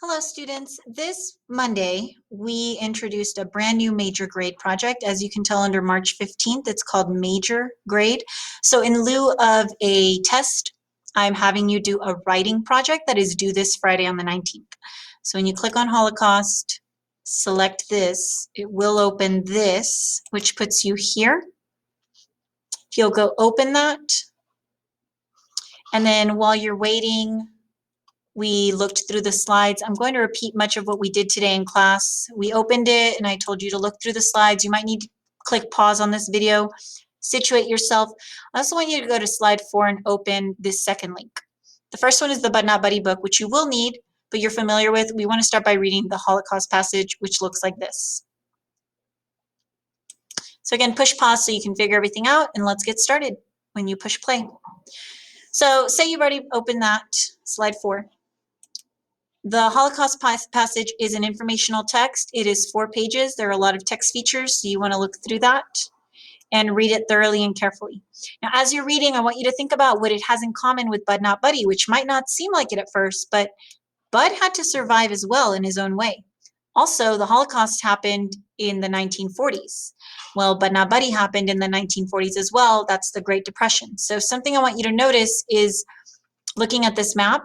Hello students, this Monday we introduced a brand new major grade project. As you can tell under March 15th, it's called Major Grade. So in lieu of a test, I'm having you do a writing project that is due this Friday on the 19th. So when you click on Holocaust, select this, it will open this, which puts you here. If you'll go open that, and then while you're waiting, we looked through the slides. I'm going to repeat much of what we did today in class. We opened it and I told you to look through the slides. You might need to click pause on this video, situate yourself. I also want you to go to slide 4 and open this second link. The first one is the But Not Buddy book, which you will need, but you're familiar with. We want to start by reading the Holocaust passage, which looks like this. So again, push pause so you can figure everything out, and let's get started when you push play. So say you've already opened that, slide 4. The Holocaust passage is an informational text. It is 4 pages. There are a lot of text features, so you want to look through that and read it thoroughly and carefully. Now, as you're reading, I want you to think about what it has in common with Bud Not Buddy, which might not seem like it at first, but Bud had to survive as well in his own way. Also, the Holocaust happened in the 1940s. Well, Bud Not Buddy happened in the 1940s as well. That's the Great Depression. So something I want you to notice is looking at this map.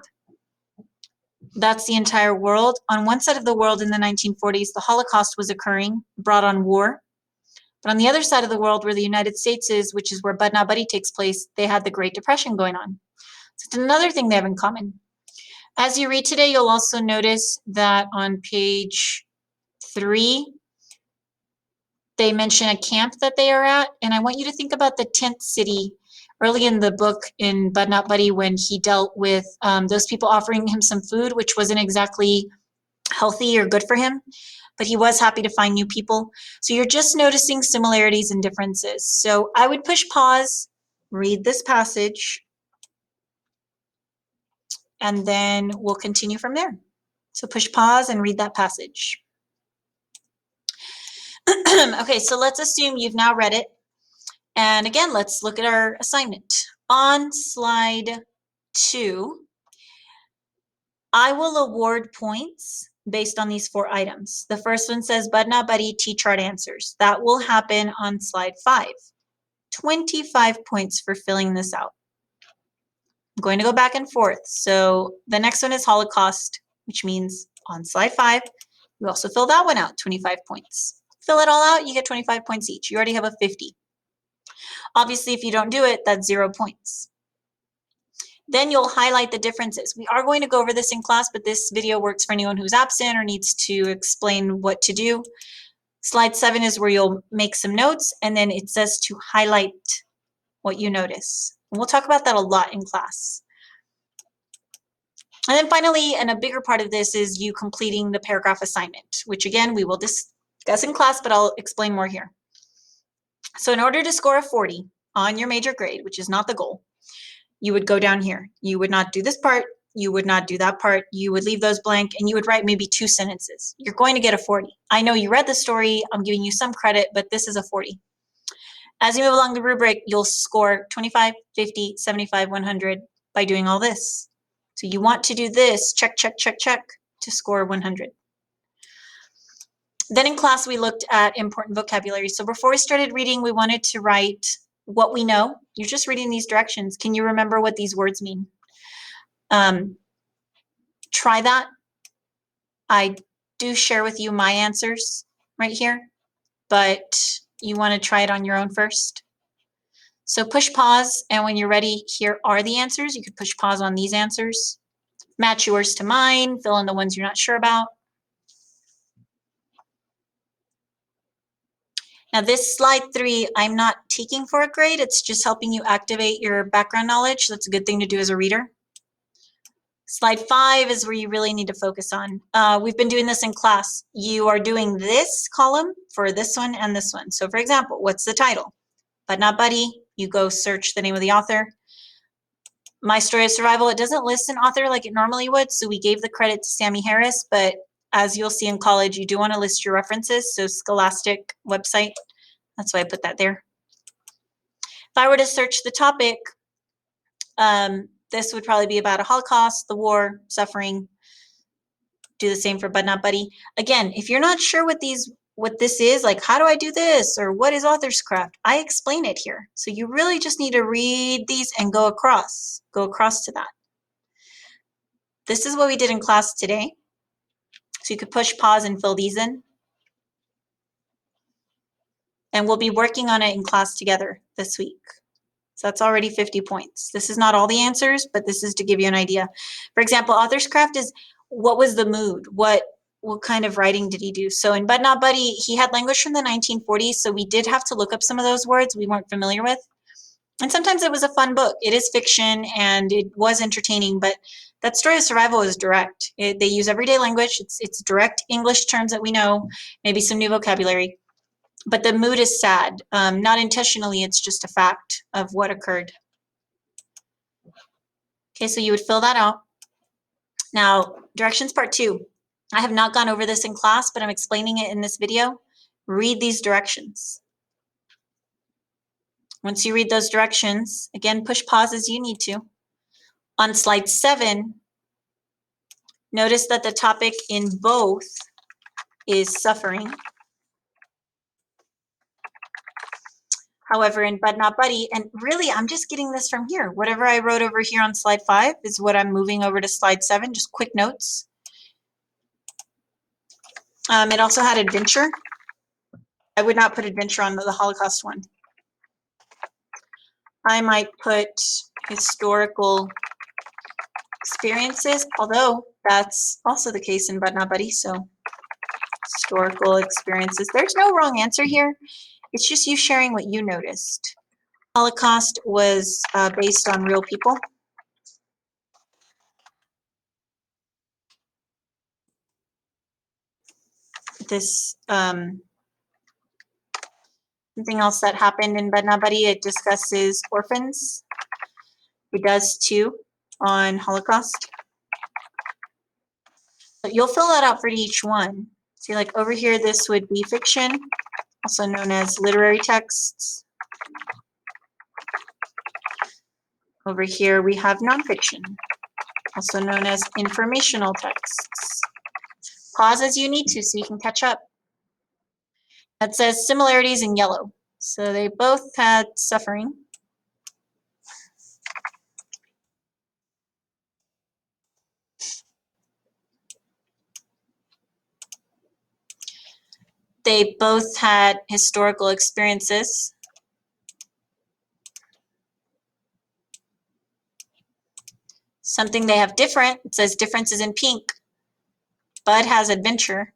That's the entire world. On one side of the world in the 1940s, the Holocaust was occurring, brought on war. But on the other side of the world where the United States is, which is where Bud Not Buddy takes place, they had the Great Depression going on. So it's another thing they have in common. As you read today, you'll also notice that on page 3, they mention a camp that they are at. And I want you to think about the tent city early in the book in Bud Not Buddy when he dealt with those people offering him some food, which wasn't exactly healthy or good for him, but he was happy to find new people. So you're just noticing similarities and differences. So I would push pause, read this passage, and then we'll continue from there. So push pause and read that passage. Okay, so let's assume you've now read it. And again, let's look at our assignment. On slide 2, I will award points based on these 4 items. The first one says Bud Not Buddy T-chart answers. That will happen on slide 5. 25 points for filling this out. I'm going to go back and forth. So the next one is Holocaust, which means on slide 5, you also fill that one out, 25 points. Fill it all out, you get 25 points each. You already have a 50. Obviously, if you don't do it, that's 0 points. Then you'll highlight the differences. We are going to go over this in class, but this video works for anyone who's absent or needs to explain what to do. Slide 7 is where you'll make some notes, and then it says to highlight what you notice. And we'll talk about that a lot in class. And then finally, and a bigger part of this is you completing the paragraph assignment, which again, we will discuss in class, but I'll explain more here. So in order to score a 40 on your major grade, which is not the goal, you would go down here. You would not do this part. You would not do that part. You would leave those blank and you would write maybe 2 sentences. You're going to get a 40. I know you read the story. I'm giving you some credit, but this is a 40. As you move along the rubric, you'll score 25, 50, 75, 100 by doing all this. So you want to do this, check, check, check, check, to score 100. Then in class, we looked at important vocabulary. So before we started reading, we wanted to write what we know. You're just reading these directions. Can you remember what these words mean? Try that. I do share with you my answers right here, but you want to try it on your own first. So push pause, and when you're ready, here are the answers. You could push pause on these answers. Match yours to mine, fill in the ones you're not sure about. Now this slide 3, I'm not taking for a grade. It's just helping you activate your background knowledge. That's a good thing to do as a reader. Slide 5 is where you really need to focus on. We've been doing this in class. You are doing this column for this one and this one. So for example, what's the title? Bud Not Buddy. You go search the name of the author. My Story of Survival, it doesn't list an author like it normally would, so we gave the credit to Sammy Harris, but as you'll see in college, you do want to list your references, so Scholastic website, that's why I put that there. If I were to search the topic, this would probably be about a Holocaust, the war, suffering. Do the same for But Not Buddy. Again, if you're not sure what this is, like how do I do this or what is author's craft, I explain it here. So you really just need to read these and go across to that. This is what we did in class today. So you could push pause and fill these in. And we'll be working on it in class together this week. So that's already 50 points. This is not all the answers, but this is to give you an idea. For example, author's craft is what was the mood? What kind of writing did he do? So in But Not Buddy, he had language from the 1940s, so we did have to look up some of those words we weren't familiar with. And sometimes it was a fun book. It is fiction and it was entertaining, but that story of survival is direct. They use everyday language. It's direct English terms that we know, maybe some new vocabulary. But the mood is sad. Not intentionally, it's just a fact of what occurred. Okay, so you would fill that out. Now, directions part 2. I have not gone over this in class, but I'm explaining it in this video. Read these directions. Once you read those directions, again, push pause as you need to. On slide 7, notice that the topic in both is suffering. However, in But Not Buddy, and really I'm just getting this from here. Whatever I wrote over here on slide 5 is what I'm moving over to slide 7, just quick notes. It also had adventure. I would not put adventure on the Holocaust one. I might put historical experiences, although that's also the case in But Not Buddy, so historical experiences. There's no wrong answer here. It's just you sharing what you noticed. Holocaust was based on real people. This something else that happened in But Not Buddy, it discusses orphans. It does too on Holocaust. But you'll fill that out for each one. See, like over here, this would be fiction, also known as literary texts. Over here, we have nonfiction, also known as informational texts. Pause as you need to so you can catch up. That says similarities in yellow. So they both had suffering. They both had historical experiences. Something they have different, it says differences in pink. Bud has adventure.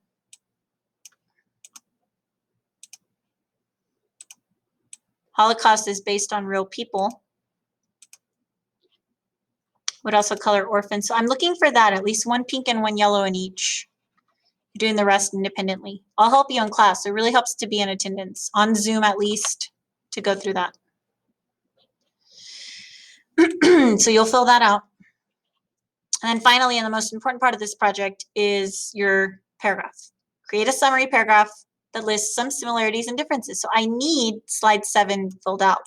Holocaust is based on real people. Would also color orphans. So I'm looking for that, at least one pink and one yellow in each. You're doing the rest independently. I'll help you in class. It really helps to be in attendance, on Zoom at least, to go through that. So you'll fill that out. And then finally, and the most important part of this project is your paragraph. Create a summary paragraph that lists some similarities and differences. So I need slide 7 filled out.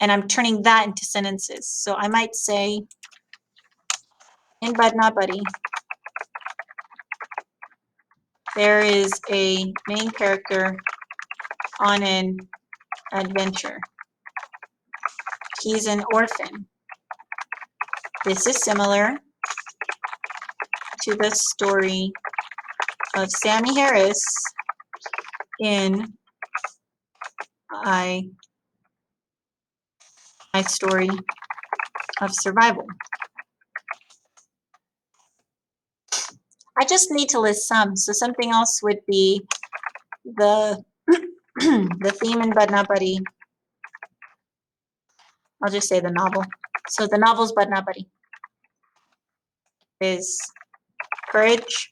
And I'm turning that into sentences. So I might say, in But Not Buddy, there is a main character on an adventure. He's an orphan. This is similar to the story of Sammy Harris in my story of survival. I just need to list some. So something else would be the the theme in But Not Buddy. I'll just say the novel. So the novel's But Not Buddy is courage.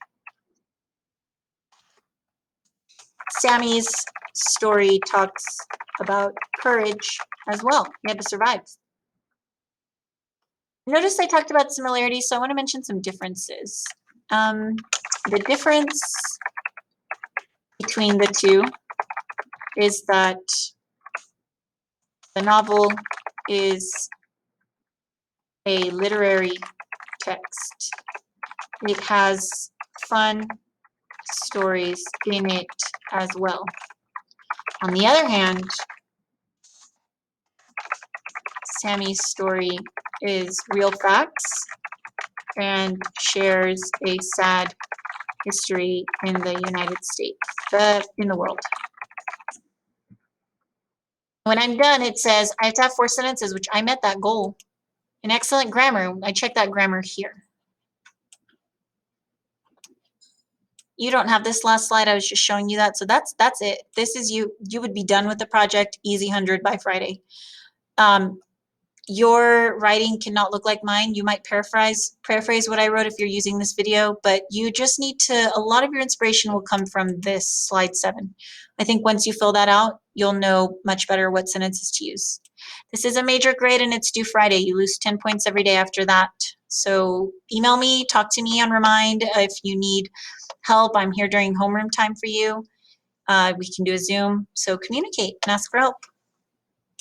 Sammy's story talks about courage as well. He had to survive. Notice I talked about similarities, so I want to mention some differences. The difference between the two is that the novel is a literary text. it has fun stories in it as well. On the other hand, Sammy's story is real facts and shares a sad history in the United States, in the world. When I'm done, it says I have to have 4 sentences, which I met that goal. An excellent grammar, I checked that grammar here. You don't have this last slide, I was just showing you that, so that's it. This is you would be done with the project, easy 100 by Friday. Your writing cannot look like mine. You might paraphrase what I wrote if you're using this video, but you just need to, a lot of your inspiration will come from this slide 7. I think once you fill that out, you'll know much better what sentences to use. This is a major grade and it's due Friday. You lose 10 points every day after that. So email me, talk to me on Remind if you need help. I'm here during homeroom time for you. We can do a Zoom. So communicate and ask for help.